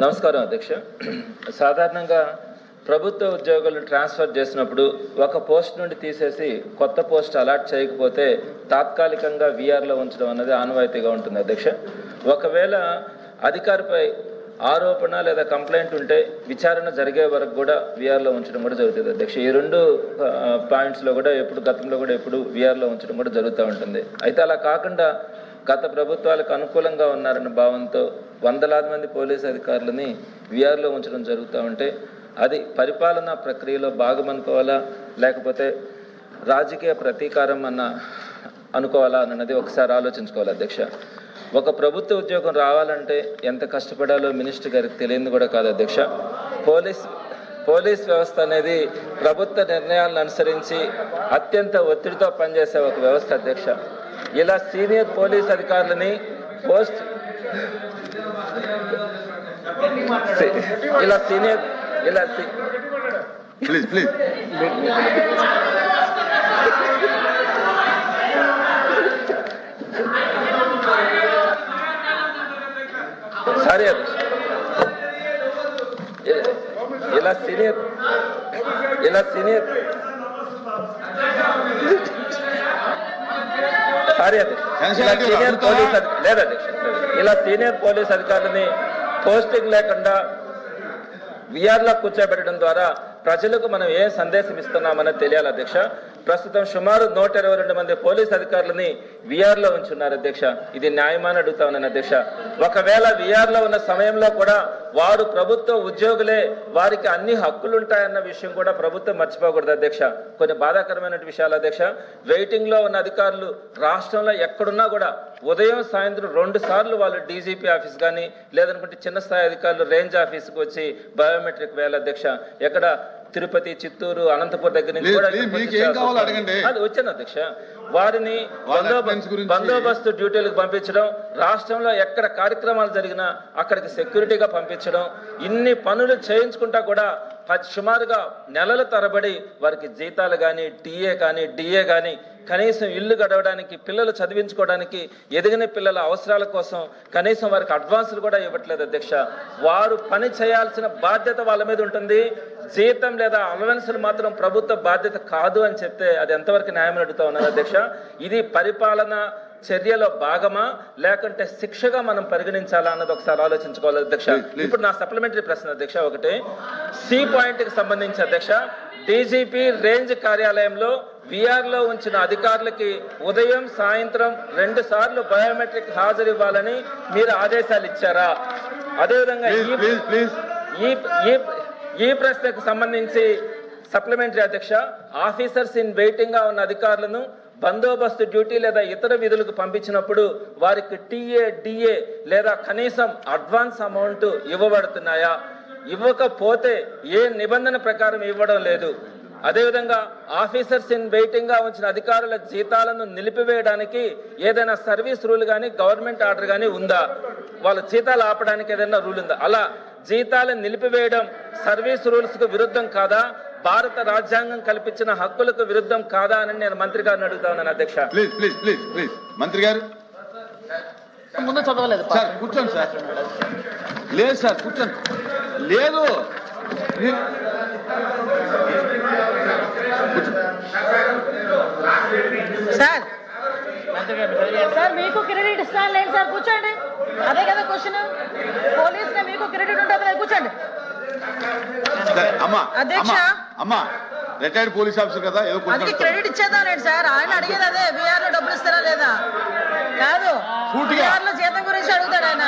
నమస్కారం అధ్యక్ష. సాధారణంగా ప్రభుత్వ ఉద్యోగులు ట్రాన్స్ఫర్ చేసినప్పుడు ఒక పోస్ట్ నుండి తీసేసి కొత్త పోస్ట్ అలాట్ చేయకపోతే తాత్కాలికంగా వీఆర్లో ఉంచడం అన్నది ఆనవాయితీగా ఉంటుంది అధ్యక్ష. ఒకవేళ అధికారిపై ఆరోపణ లేదా కంప్లైంట్ ఉంటే విచారణ జరిగే వరకు కూడా వీఆర్లో ఉంచడం కూడా జరుగుతుంది అధ్యక్ష. ఈ రెండు పాయింట్స్లో కూడా గతంలో కూడా ఎప్పుడు వీఆర్లో ఉంచడం కూడా జరుగుతూ ఉంటుంది. అయితే అలా కాకుండా గత ప్రభుత్వాలకు అనుకూలంగా ఉన్నారన్న భావంతో వందలాది మంది పోలీసు అధికారులని వీఆర్లో ఉంచడం జరుగుతూ ఉంటే అది పరిపాలనా ప్రక్రియలో భాగం అనుకోవాలా లేకపోతే రాజకీయ ప్రతీకారం అనుకోవాలా అన్నది ఒకసారి ఆలోచించుకోవాలి అధ్యక్ష. ఒక ప్రభుత్వ ఉద్యోగం రావాలంటే ఎంత కష్టపడాలో మినిస్టర్ గారికి తెలియదు కూడా కాదు అధ్యక్ష. పోలీస్ వ్యవస్థ అనేది ప్రభుత్వ నిర్ణయాలను అనుసరించి అత్యంత ఒత్తిడితో పనిచేసే ఒక వ్యవస్థ అధ్యక్ష. ఇలా సీనియర్ పోలీస్ అధికారులని సీనియర్ పోలీస్ అధికారులని పోస్టింగ్ లేకుండా వీఆర్లో కూర్చోబెట్టడం ద్వారా ప్రజలకు మనం ఏ సందేశం ఇస్తున్నామని తెలియాలి అధ్యక్ష. ప్రస్తుతం సుమారు 122 మంది పోలీస్ అధికారులని వీఆర్లో ఉంచున్నారు అధ్యక్ష. ఇది న్యాయమాని అడుగుతా ఉన్నాను అధ్యక్ష. ఒకవేళ వీఆర్లో ఉన్న సమయంలో కూడా వారు ప్రభుత్వ ఉద్యోగులే, వారికి అన్ని హక్కులు ఉంటాయన్న విషయం కూడా ప్రభుత్వం మర్చిపోకూడదు అధ్యక్ష. కొన్ని బాధాకరమైన విషయాలు అధ్యక్ష. వెయిటింగ్లో ఉన్న అధికారులు రాష్ట్రంలో ఎక్కడున్నా కూడా ఉదయం సాయంత్రం 2 సార్లు వాళ్ళు డీజీపీ ఆఫీస్ కానీ లేదనుకుంటే చిన్న స్థాయి అధికారులు రేంజ్ ఆఫీస్కి వచ్చి బయోమెట్రిక్ వేయాలి అధ్యక్ష. ఎక్కడ తిరుపతి, చిత్తూరు, అనంతపురం దగ్గర నుంచి కూడా అది వచ్చాను అధ్యక్ష. వారిని బందోబస్తు డ్యూటీలకు పంపించడం, రాష్ట్రంలో ఎక్కడ కార్యక్రమాలు జరిగినా అక్కడికి సెక్యూరిటీగా పంపించడం, ఇన్ని పనులు చేయించుకుంటా కూడా సుమారుగా నెలల తరబడి వారికి జీతాలు కానీ డిఏ కానీ కనీసం ఇల్లు గడవడానికి, పిల్లలు చదివించుకోవడానికి, ఎదిగిన పిల్లల అవసరాల కోసం కనీసం వారికి అడ్వాన్సులు కూడా ఇవ్వట్లేదు అధ్యక్ష. వారు పని చేయాల్సిన బాధ్యత వాళ్ళ మీద ఉంటుంది. జీతం లేదా అలవెన్సులు మాత్రం ప్రభుత్వ బాధ్యత కాదు అని చెప్తే అది ఎంతవరకు న్యాయం అడుగుతా ఉన్నారు అధ్యక్ష. ఇది పరిపాలన చర్యలో భాగమా లేకుంటే శిక్షగా మనం పరిగణించాలా అన్నది ఒకసారి ఆలోచించుకోవాలి అధ్యక్ష. ఇప్పుడు నా సప్లిమెంటరీ ప్రశ్న అధ్యక్ష ఒకటి సి పాయింట్కి సంబంధించి అధ్యక్ష, డీజీపీ రేంజ్ కార్యాలయంలో వీఆర్లో ఉంచిన అధికారులకి ఉదయం సాయంత్రం 2 సార్లు బయోమెట్రిక్ హాజరు ఇవ్వాలని మీరు ఆదేశాలు ఇచ్చారా? అదేవిధంగా ఈ ప్రశ్నకు సంబంధించి సప్లిమెంటరీ అధ్యక్ష, ఆఫీసర్స్ ఇన్ వెయిటింగ్ గా ఉన్న అధికారులను బందోబస్తు డ్యూటీ లేదా ఇతర విధులకు పంపించినప్పుడు వారికి టీఏ, డిఏ లేదా కనీసం అడ్వాన్స్ అమౌంట్ ఇవ్వబడుతున్నాయా? ఇవ్వకపోతే ఏ నిబంధన ప్రకారం ఇవ్వడం లేదు? అదేవిధంగా ఆఫీసర్స్ ఇన్ వెయిటింగ్ గా ఉంచిన అధికారుల జీతాలను నిలిపివేయడానికి ఏదైనా సర్వీస్ రూల్ కానీ గవర్నమెంట్ ఆర్డర్ కానీ ఉందా? వాళ్ళ జీతాలు ఆపడానికి ఏదైనా రూల్ ఉందా? అలా జీతాలను నిలిపివేయడం సర్వీస్ రూల్స్ కు విరుద్ధం కాదా? భారత రాజ్యాంగం కల్పించిన హక్కులకు విరుద్ధం కాదా అని నేను మంత్రి గారిని అడుగుతా ఉన్నాను అధ్యక్ష. ప్లీజ్ మంత్రి గారు ముందు చదవలేదు సార్, కూర్చోండి సార్. లేదు సార్, కూర్చోండి. లేదు సార్, సార్ మీకు క్రెడిట్ ఇస్తాను లేదు సార్, కూర్చోండి. అదే కదా క్వశ్చన్. పోలీస్ మీకు క్రెడిట్ ఉంటుంది లేదు, కూర్చోండి. అధ్యక్ష అమ్మా రిటైర్డ్ పోలీస్ ఆఫీసర్ కదా, అందుకే క్రెడిట్ ఇచ్చేద్దాం లేదు సార్. ఆయన అడిగేది అదే, బీఆర్ లో డబ్బులు ఇస్తారా లేదా కాదు, బీఆర్ లో జీతం గురించి అడుగుతాడు ఆయన.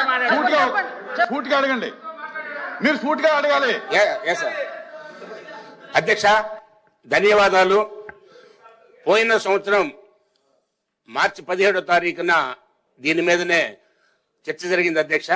సూటిగా అడగండి, మీరు సూటిగా అడగాలి. అధ్యక్ష ధన్యవాదాలు. పోయిన సంవత్సరం మార్చి 17వ తారీఖున దీని మీదనే చర్చ జరిగింది అధ్యక్ష.